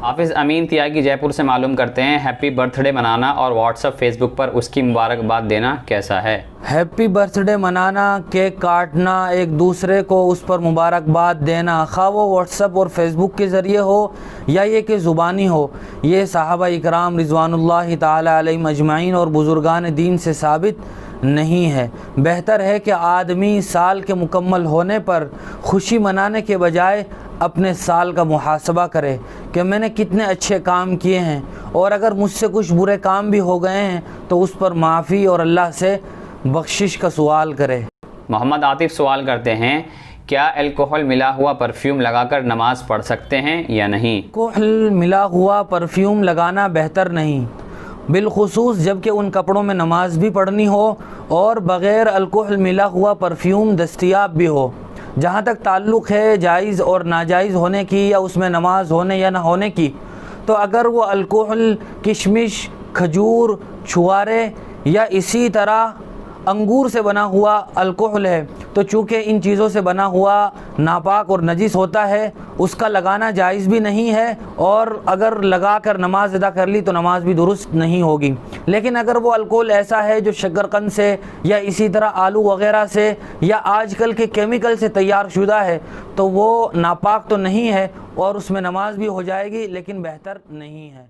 حافظ امین تیاگی جے پور سے معلوم کرتے ہیں ہیپی برتھ ڈے منانا اور واٹس ایپ فیس بک پر اس کی مبارکباد دینا کیسا ہے؟ ہیپی برتھ ڈے منانا، کیک کاٹنا، ایک دوسرے کو اس پر مبارکباد دینا، خواہ وہ واٹس ایپ اور فیس بک کے ذریعے ہو یا یہ کہ زبانی ہو، یہ صحابہ اکرام رضوان اللہ تعالی علیہم اجمعین اور بزرگان دین سے ثابت نہیں ہے۔ بہتر ہے کہ آدمی سال کے مکمل ہونے پر خوشی منانے کے بجائے اپنے سال کا محاسبہ کرے کہ میں نے کتنے اچھے کام کیے ہیں، اور اگر مجھ سے کچھ برے کام بھی ہو گئے ہیں تو اس پر معافی اور اللہ سے بخشش کا سوال کرے۔ محمد عاطف سوال کرتے ہیں کیا الکوہل ملا ہوا پرفیوم لگا کر نماز پڑھ سکتے ہیں یا نہیں؟ الکوہل ملا ہوا پرفیوم لگانا بہتر نہیں، بالخصوص جب کہ ان کپڑوں میں نماز بھی پڑھنی ہو اور بغیر الکوہل ملا ہوا پرفیوم دستیاب بھی ہو۔ جہاں تک تعلق ہے جائز اور ناجائز ہونے کی یا اس میں نماز ہونے یا نہ ہونے کی، تو اگر وہ الکوہل کشمش، کھجور، چھوارے یا اسی طرح انگور سے بنا ہوا الکوہل ہے تو چونکہ ان چیزوں سے بنا ہوا ناپاک اور نجس ہوتا ہے، اس کا لگانا جائز بھی نہیں ہے، اور اگر لگا کر نماز ادا کر لی تو نماز بھی درست نہیں ہوگی۔ لیکن اگر وہ الکوہل ایسا ہے جو شکرقند سے یا اسی طرح آلو وغیرہ سے یا آج کل کے کیمیکل سے تیار شدہ ہے تو وہ ناپاک تو نہیں ہے اور اس میں نماز بھی ہو جائے گی لیکن بہتر نہیں ہے۔